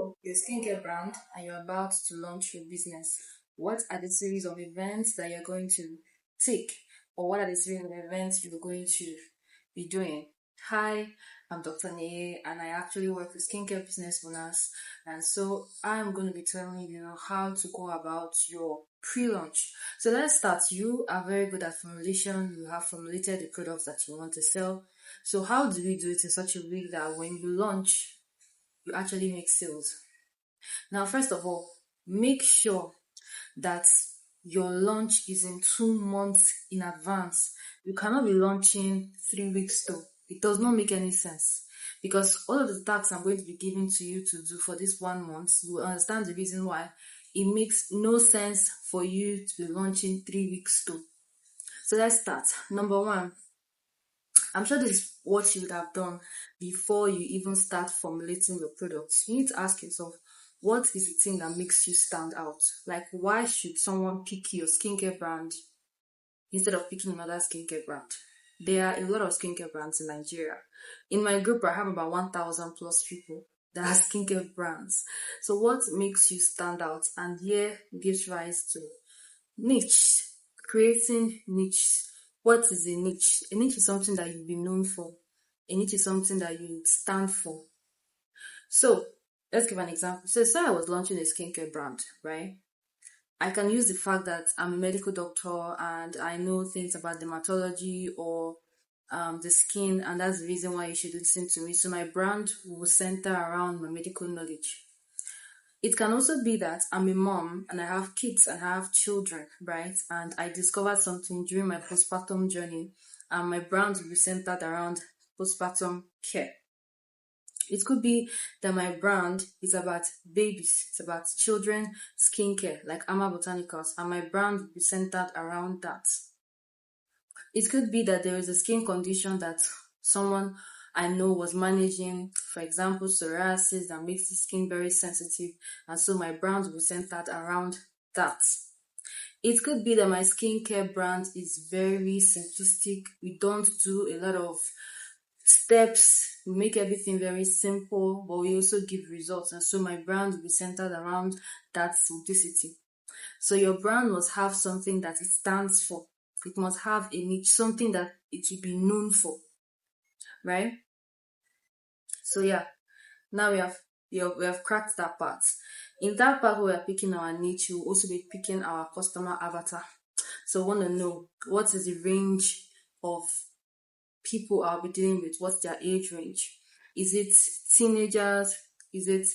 Your skincare brand and you're about to launch your business. What are the series of events that you're going to take, or what are the series of events you're going to be doing? Hi, I'm Dr. Neye, and I actually work with skincare business owners, and so I'm going to be telling you how to go about your pre-launch. So let's start. You are very good at formulation. You have formulated the products that you want to sell. So how do we do it in such a way that when you launch, you actually make sales? Now, first of all, make sure that your launch is in 2 months in advance. You cannot be launching 3 weeks though. It does not make any sense, because all of the tasks I'm going to be giving to you to do for this 1 month, you will understand the reason why it makes no sense for you to be launching 3 weeks though. So let's start. Number one, I'm sure this is what you would have done before you even start formulating your products. You need to ask yourself, what is the thing that makes you stand out? Like, why should someone pick your skincare brand instead of picking another skincare brand? There are a lot of skincare brands in Nigeria. In my group, I have about 1,000 plus people that are skincare brands. So what makes you stand out? And here gives rise to niche, creating niche. What is a niche? A niche is something that you'll be known for. A niche is something that you stand for. So let's give an example. So say I was launching a skincare brand, right? I can use the fact that I'm a medical doctor and I know things about dermatology or the skin, and that's the reason why you should listen to me. So my brand will center around my medical knowledge. It can also be that I'm a mom and I have kids and I have children, right? And I discovered something during my postpartum journey, and my brand will be centered around postpartum care. It could be that my brand is about babies, it's about children skincare, like Ama Botanicals, and my brand will be centered around that. It could be that there is a skin condition that someone I know was managing, for example, psoriasis, that makes the skin very sensitive, and so my brand will be centered around that. It could be that my skincare brand is very simplistic. We don't do a lot of steps. We make everything very simple, but we also give results, and so my brand will be centered around that simplicity. So your brand must have something that it stands for. It must have a niche, something that it will be known for, right? So yeah, now we have cracked that part. In that part where we are picking our niche, we'll also be picking our customer avatar. So we want to know what is the range of people I'll be dealing with, what's their age range. Is it teenagers? Is it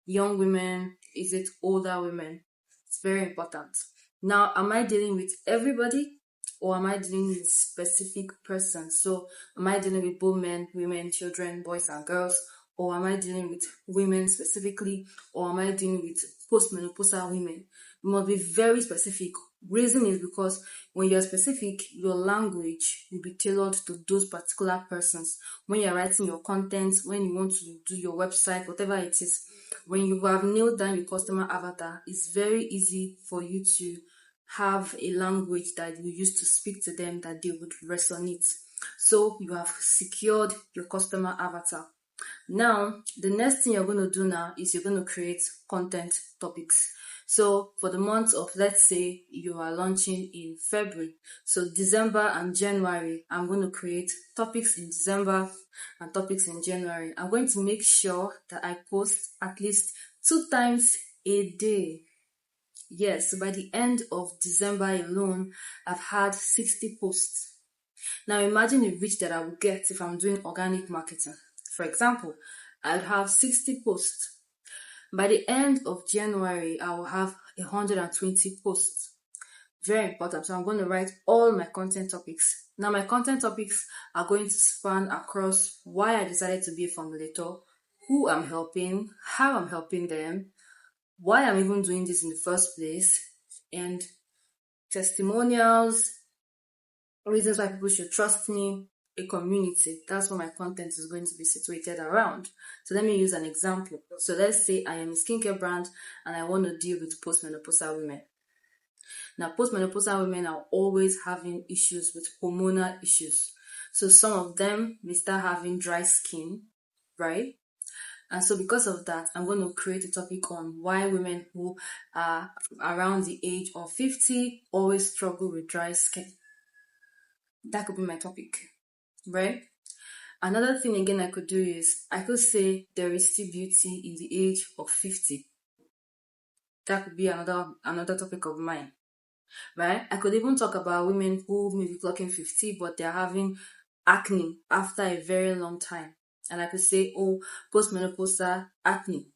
young women? Is it older women? It's very important. Now, am I dealing with everybody, or am I dealing with specific persons? So am I dealing with both men, women, children, boys and girls, or am I dealing with women specifically, or am I dealing with postmenopausal women? You must be very specific. Reason is because when you're specific, your language will be tailored to those particular persons. When you're writing your content, when you want to do your website, whatever it is, when you have nailed down your customer avatar, it's very easy for you to have a language that you use to speak to them that they would resonate. So you have secured your customer avatar. Now, the next thing you're going to do now is you're going to create content topics. So for the month of, let's say you are launching in February, so December and January, I'm going to create topics in December and topics in January. I'm going to make sure that I post at least 2 times a day. Yes, so by the end of December alone, I've had 60 posts. Now imagine the reach that I will get if I'm doing organic marketing. For example, I'll have 60 posts. By the end of January, I will have 120 posts. Very important. So I'm going to write all my content topics. Now my content topics are going to span across why I decided to be a formulator, who I'm helping, how I'm helping them, why I'm even doing this in the first place, and testimonials, reasons why people should trust me, a community. That's what my content is going to be situated around. So let me use an example. So let's say I am a skincare brand and I want to deal with postmenopausal women. Now, postmenopausal women are always having issues with hormonal issues. So some of them may start having dry skin, right? And so because of that, I'm going to create a topic on why women who are around the age of 50 always struggle with dry skin. That could be my topic, right? Another thing again I could do is I could say there is still beauty in the age of 50. That could be another topic of mine, right? I could even talk about women who may be clocking 50 but they're having acne after a very long time. And I could say, oh, postmenopausal acne.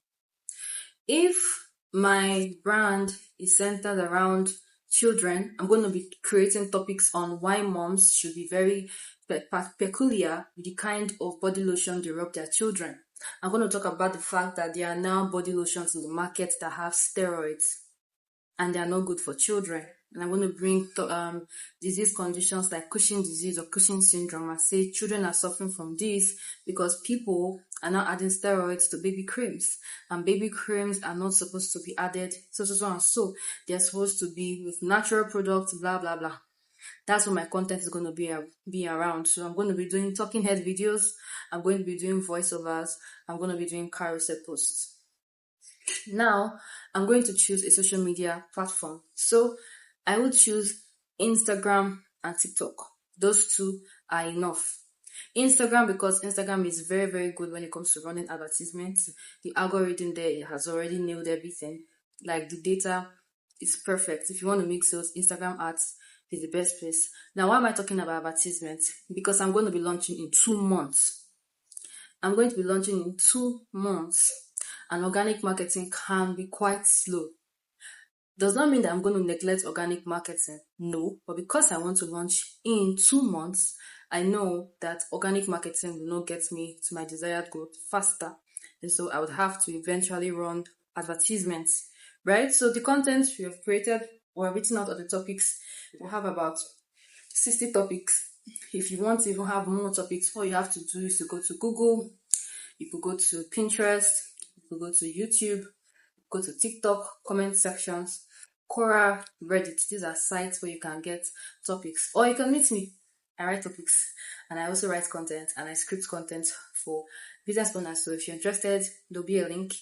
If my brand is centered around children, I'm going to be creating topics on why moms should be very peculiar with the kind of body lotion they rub their children. I'm going to talk about the fact that there are now body lotions in the market that have steroids and they are not good for children. And I'm going to bring disease conditions like Cushing disease or Cushing syndrome and say children are suffering from this because people are now adding steroids to baby creams. And baby creams are not supposed to be added so and so. They're supposed to be with natural products, blah, blah, blah. That's what my content is going to be around. So I'm going to be doing talking head videos. I'm going to be doing voiceovers. I'm going to be doing carousel posts. Now, I'm going to choose a social media platform. So I will choose Instagram and TikTok. Those two are enough. Instagram, because Instagram is very, very good when it comes to running advertisements. The algorithm there has already nailed everything. Like the data is perfect. If you want to make sales, Instagram ads is the best place. Now, why am I talking about advertisements? Because I'm going to be launching in 2 months. I'm going to be launching in 2 months. And organic marketing can be quite slow. Does not mean that I'm going to neglect organic marketing. No, but because I want to launch in 2 months, I know that organic marketing will not get me to my desired growth faster. And so I would have to eventually run advertisements, right? So the content we have created or written out of the topics, we have about 60 topics. If you want to even have more topics, all you have to do is to go to Google, you could go to Pinterest, you could go to YouTube, go to TikTok, comment sections, Quora, Reddit. These are sites where you can get topics. Or you can meet me. I write topics and I also write content and I script content for business owners. So if you're interested, there'll be a link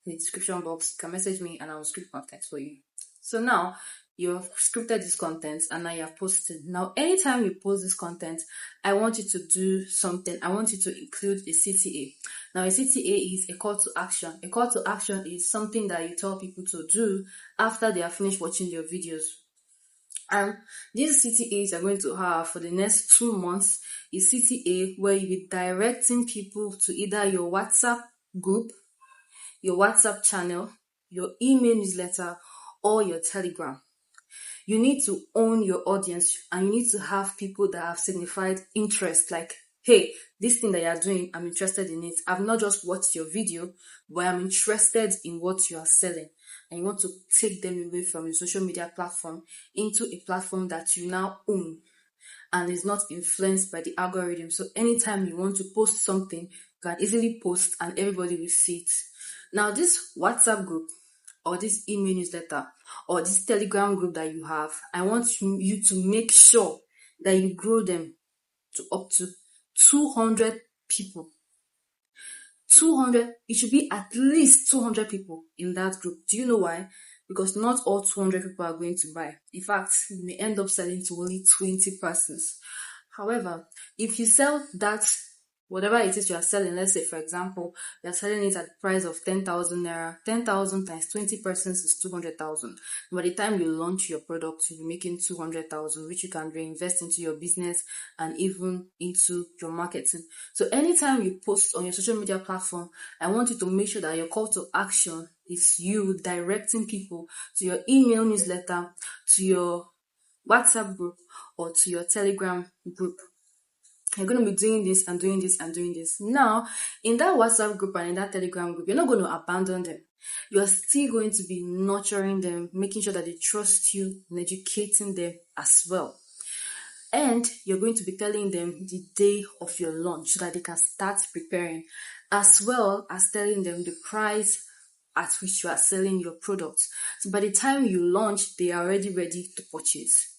in the description box. You can message me and I will script content for you. So now you have scripted this content and now you have posted. Now, anytime you post this content, I want you to do something. I want you to include a CTA. Now, a CTA is a call to action. A call to action is something that you tell people to do after they have finished watching your videos. And these CTAs you're going to have for the next 2 months is CTA where you'll be directing people to either your WhatsApp group, your WhatsApp channel, your email newsletter, or your Telegram. You need to own your audience and you need to have people that have signified interest, like, hey, this thing that you're doing, I'm interested in it. I've not just watched your video, but I'm interested in what you are selling. And you want to take them away from your social media platform into a platform that you now own and is not influenced by the algorithm. So anytime you want to post something, you can easily post and everybody will see it. Now, this WhatsApp group or this email newsletter or this Telegram group that you have, I want you to make sure that you grow them to up to 200 people. 200, it should be at least 200 people in that group. Do you know why? Because not all 200 people are going to buy. In fact, you may end up selling to only 20 persons. However, if you sell that, whatever it is you are selling, let's say, for example, you are selling it at the price of 10,000 naira, 10,000 times 20 persons is 200,000. By the time you launch your product, you'll be making 200,000, which you can reinvest into your business and even into your marketing. So anytime you post on your social media platform, I want you to make sure that your call to action is you directing people to your email newsletter, to your WhatsApp group, or to your Telegram group. You're going to be doing this and doing this and doing this. Now, in that WhatsApp group and in that Telegram group, you're not going to abandon them. You're still going to be nurturing them, making sure that they trust you and educating them as well. And you're going to be telling them the day of your launch so that they can start preparing, as well as telling them the price at which you are selling your products. So by the time you launch, they are already ready to purchase.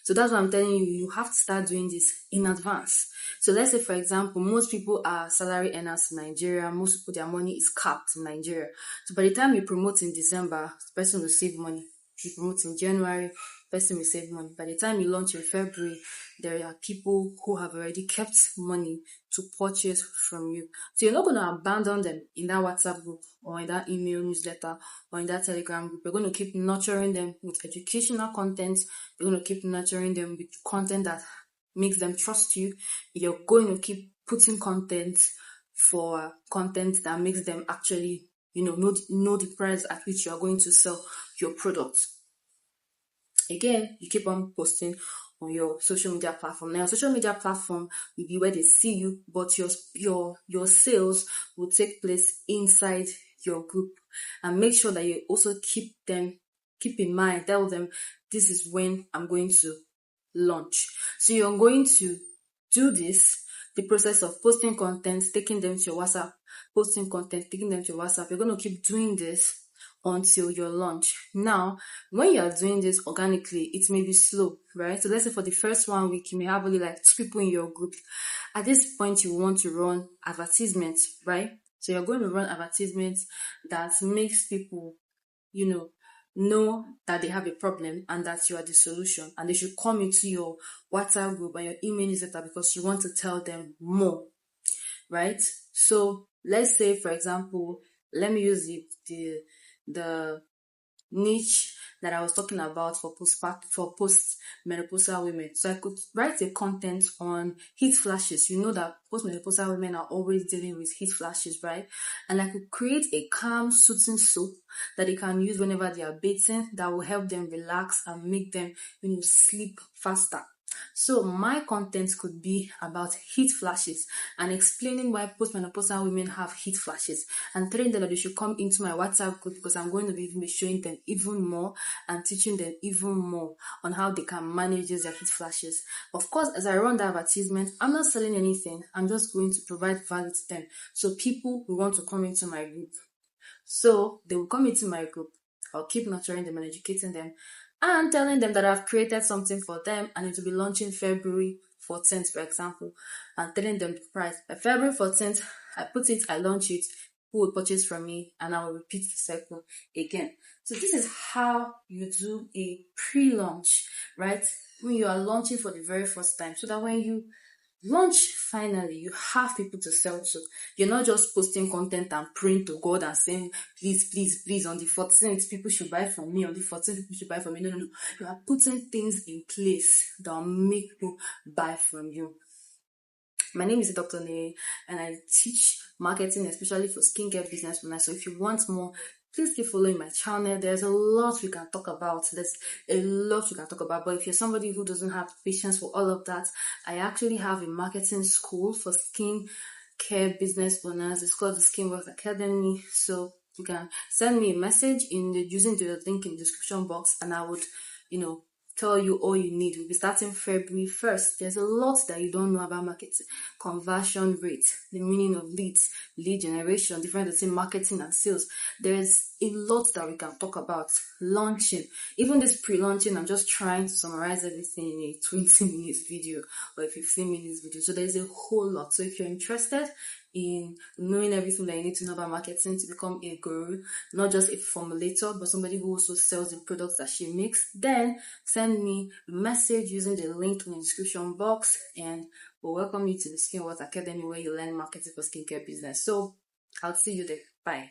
So that's what I'm telling you. You have to start doing this in advance. So let's say, for example, most people are salary earners in Nigeria. Most people, their money is capped in Nigeria. So by the time you promote in December, the person will save money. If you promote in January, person will save money. By the time you launch in February, there are people who have already kept money to purchase from you. So you're not going to abandon them in that WhatsApp group or in that email newsletter or in that Telegram group. You're going to keep nurturing them with educational content. You're going to keep nurturing them with content that makes them trust you. You're going to keep putting content for content that makes them actually, know the price at which you are going to sell your product. Again, you keep on posting on your social media platform. Now, social media platform will be where they see you, but your sales will take place inside your group. And make sure that you also keep in mind, tell them this is when I'm going to launch. So you're going to do this, the process of posting content, taking them to your WhatsApp, posting content, taking them to your WhatsApp. You're going to keep doing this until your launch. Now, when you are doing this organically, it may be slow, right? So let's say for the first 1 week, you may have only like 2 people in your group. At this point, you want to run advertisements, right? So you're going to run advertisements that makes people, know that they have a problem and that you are the solution, and they should come into your WhatsApp group and your email newsletter because you want to tell them more, right? So let's say, for example, let me use the niche that I was talking about for post-menopausal women. So I could write a content on heat flashes. You know that post-menopausal women are always dealing with heat flashes, right? And I could create a calm, soothing soap that they can use whenever they are bathing that will help them relax and make them, sleep faster. So my content could be about heat flashes and explaining why postmenopausal women have heat flashes and telling them that they should come into my WhatsApp group because I'm going to be showing them even more and teaching them even more on how they can manage their heat flashes. Of course, as I run the advertisement, I'm not selling anything. I'm just going to provide value to them. So people will want to come into my group. So they will come into my group. I'll keep nurturing them and educating them and telling them that I've created something for them and it will be launching February 14th, for example, and telling them the price. By February 14th, I launch it, who will purchase from me, and I will repeat the cycle again. So this is how you do a pre-launch, right? When you are launching for the very first time, so that when you launch finally, you have people to sell to. You're not just posting content and praying to God and saying, please, please, please, on the 14th, people should buy from me. On the 14th, people should buy from me. No. You are putting things in place that will make people buy from you. My name is Dr. Neye, and I teach marketing, especially for skincare business owners. So if you want more, please keep following my channel. There's a lot we can talk about. But if you're somebody who doesn't have patience for all of that, I actually have a marketing school for skincare business owners. It's called the Skinworks Academy. So you can send me a message using the link in the description box, and I would, tell you all you need. We'll be starting February 1st. There's a lot that you don't know about marketing. Conversion rate, the meaning of leads, lead generation, difference between marketing and sales. There's a lot that we can talk about. Launching. Even this pre-launching, I'm just trying to summarize everything in a 20 minutes video or a 15 minutes video. So there's a whole lot. So if you're interested in knowing everything that you need to know about marketing to become a guru, not just a formulator, but somebody who also sells the products that she makes, then send me a message using the link in the description box, and we'll welcome you to the Skinworks Academy where you learn marketing for skincare business. So I'll see you there. Bye.